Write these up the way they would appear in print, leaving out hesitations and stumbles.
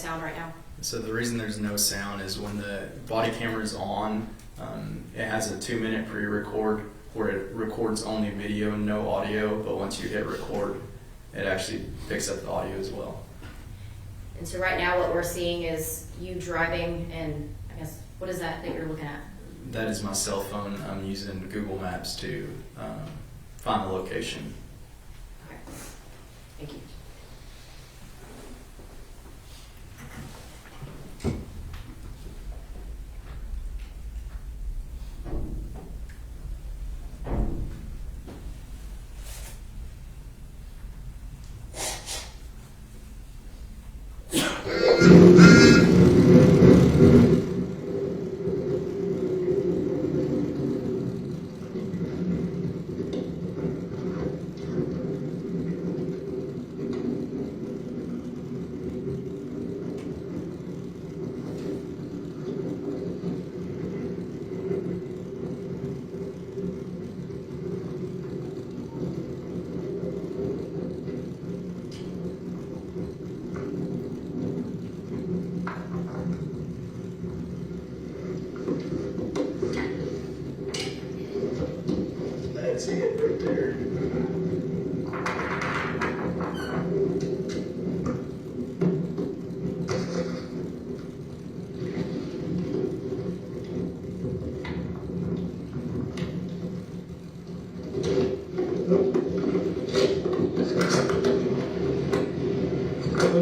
sound right now? So the reason there's no sound is when the body camera is on, it has a 2-minute pre-record where it records only video and no audio, but once you hit record, it actually picks up the audio as well. And so right now what we're seeing is you driving, and I guess, what is that you're looking at? That is my cell phone. I'm using Google Maps to find the location. Okay, thank you. That's it right there.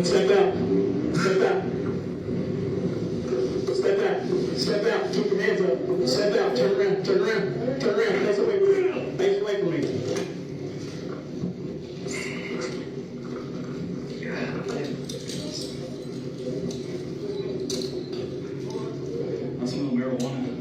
Step out. Step out. Step out. Step out. Keep your hands up. Step out. Turn around. Turn around. Turn around. Face away from me. Face away from me. I smell marijuana.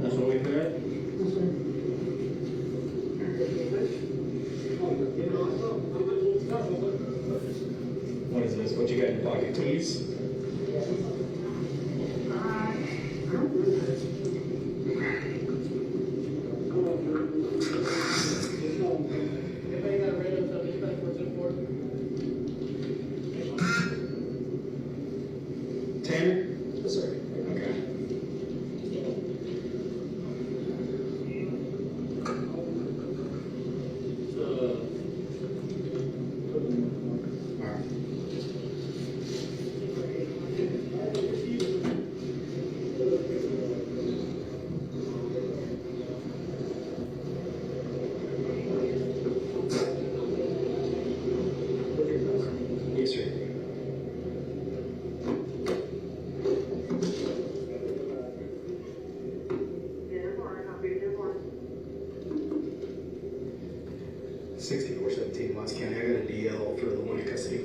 That's what we got. What is this? What you got in your pocket? Keys? Tanner? Yes, sir. Okay. Yes, sir. $64.17 Watts County. I got a DL for the one in custody.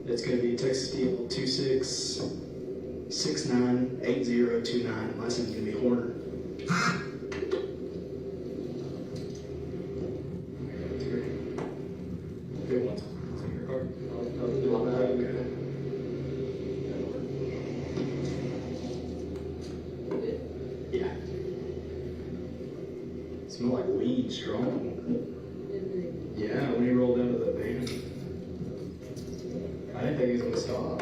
It's going to be Texas DL 26698029. Last name's going to be Horner. Good one. Take your card. Okay. Yeah. Smell like weed strong. Yeah, when he rolled out of the van. I didn't think he was going to stop.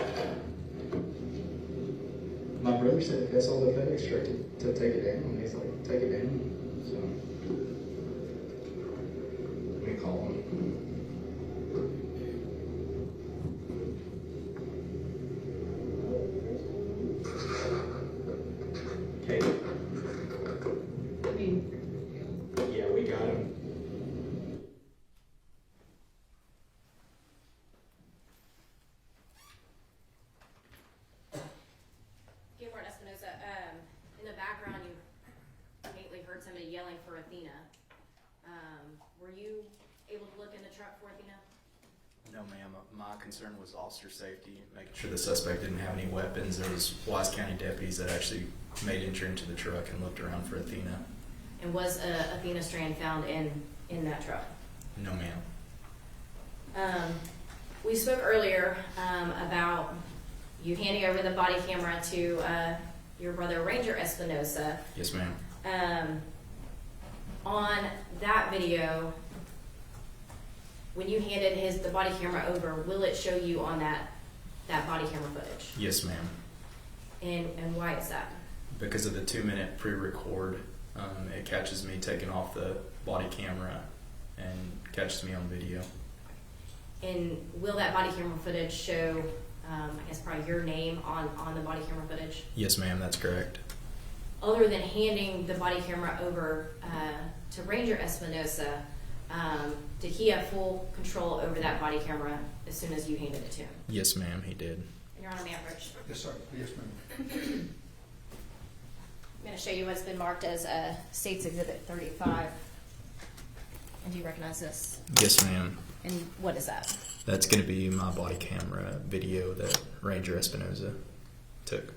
My brother said if that's all the FedEx truck to take it down, he's like, take it down. So, let me call him. Okay. Yeah, we got him. In the background, you faintly heard somebody yelling for Athena. Were you able to look in the truck for Athena? No, ma'am. My concern was officer safety, making sure the suspect didn't have any weapons. There was Wise County deputies that actually made entry into the truck and looked around for Athena. And was Athena Strand found in that truck? No, ma'am. We spoke earlier about you handing over the body camera to your brother Ranger Espinosa. Yes, ma'am. On that video, when you handed the body camera over, will it show you on that body camera footage? Yes, ma'am. And why is that? Because of the 2-minute pre-record, it catches me taking off the body camera and catches me on video. And will that body camera footage show, I guess probably your name on the body camera footage? Yes, ma'am, that's correct. Other than handing the body camera over to Ranger Espinosa, did he have full control over that body camera as soon as you handed it to him? Yes, ma'am, he did. You're on a map, Rich. Yes, sir. Yes, ma'am. I'm going to show you what's been marked as State's Exhibit 35. And do you recognize this? Yes, ma'am. And what is that? That's going to be my body camera video that Ranger Espinosa took.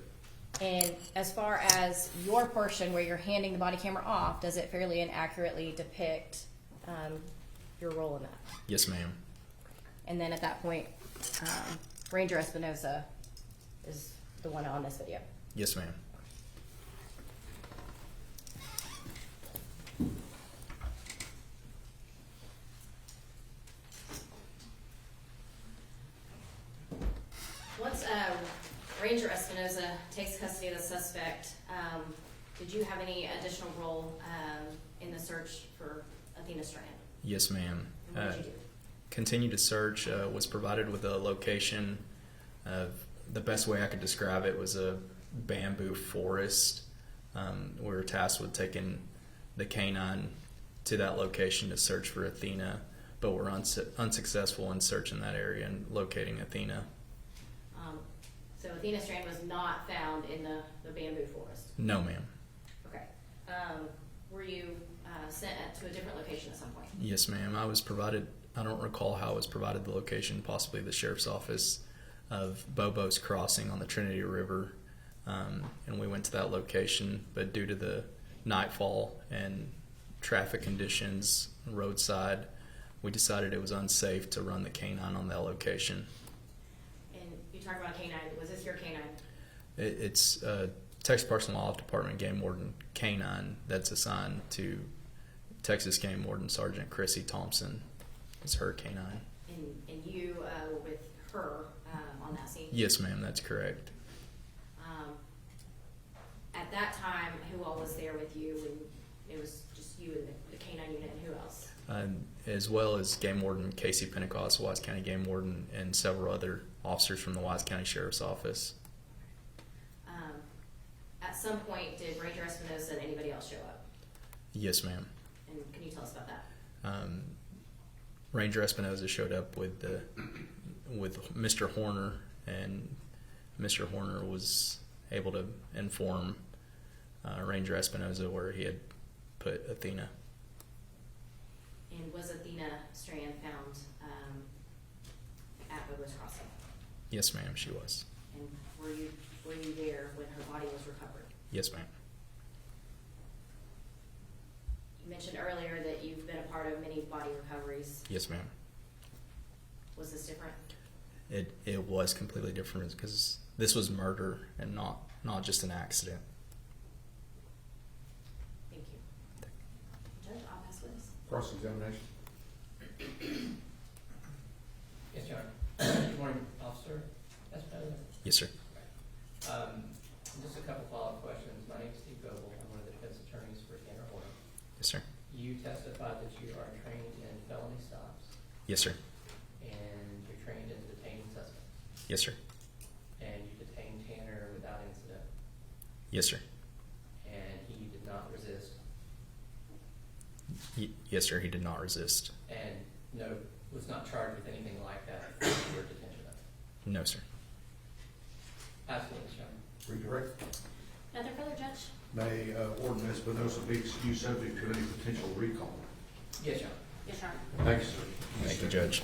And as far as your portion where you're handing the body camera off, does it fairly and accurately depict your role in that? Yes, ma'am. And then at that point, Ranger Espinosa is the one on this video. Yes, ma'am. Once Ranger Espinosa takes custody of the suspect, did you have any additional role in the search for Athena Strand? Yes, ma'am. And what did you do? Continue to search was provided with a location. The best way I could describe it was a bamboo forest. We were tasked with taking the canine to that location to search for Athena, but were unsuccessful in searching that area and locating Athena. So Athena Strand was not found in the bamboo forest? No, ma'am. Okay. Were you sent to a different location at some point? Yes, ma'am. I was provided, I don't recall how I was provided the location, possibly the sheriff's office of Bobo's Crossing on the Trinity River. And we went to that location, but due to the nightfall and traffic conditions roadside, we decided it was unsafe to run the canine on that location. And you talked about canine. Was this your canine? It's Texas Parks and Wildlife Department Game Warden canine that's assigned to Texas Game Warden Sergeant Chrissy Thompson. It's her canine. And you were with her on that scene? Yes, ma'am, that's correct. At that time, who all was there with you? And it was just you and the canine unit, and who else? As well as Game Warden Casey Pentecost, Wise County Game Warden, and several other officers from the Wise County Sheriff's Office. At some point, did Ranger Espinosa and anybody else show up? Yes, ma'am. And can you tell us about that? Ranger Espinosa showed up with Mr. Horner, and Mr. Horner was able to inform Ranger Espinosa where he had put Athena. And was Athena Strand found at Bobo's Crossing? Yes, ma'am, she was. And were you there when her body was recovered? Yes, ma'am. You mentioned earlier that you've been a part of many body recoveries. Yes, ma'am. Was this different? It was completely different because this was murder and not just an accident. Thank you. Judge, I'll pass this. Cross-examination. Yes, Your Honor. Good morning, Officer Espinosa. Yes, sir. Just a couple follow-up questions. My name is Steve Goebel. I'm one of the defense attorneys for Tanner Horner. Yes, sir. You testified that you are trained in felony stops Yes, sir. and you're trained in detaining suspects. Yes, sir. And you detained Tanner without incident. Yes, sir. And he did not resist. Yes, sir. He did not resist. And was not charged with anything like that for your detention of him. No, sir. Absolutely, Your Honor. Redirect. Nothing further, Judge? May Warden Espinosa be excused subject to any potential recall. Yes, Your Honor. Yes, Your Honor. Thank you, sir. Thank you, Judge.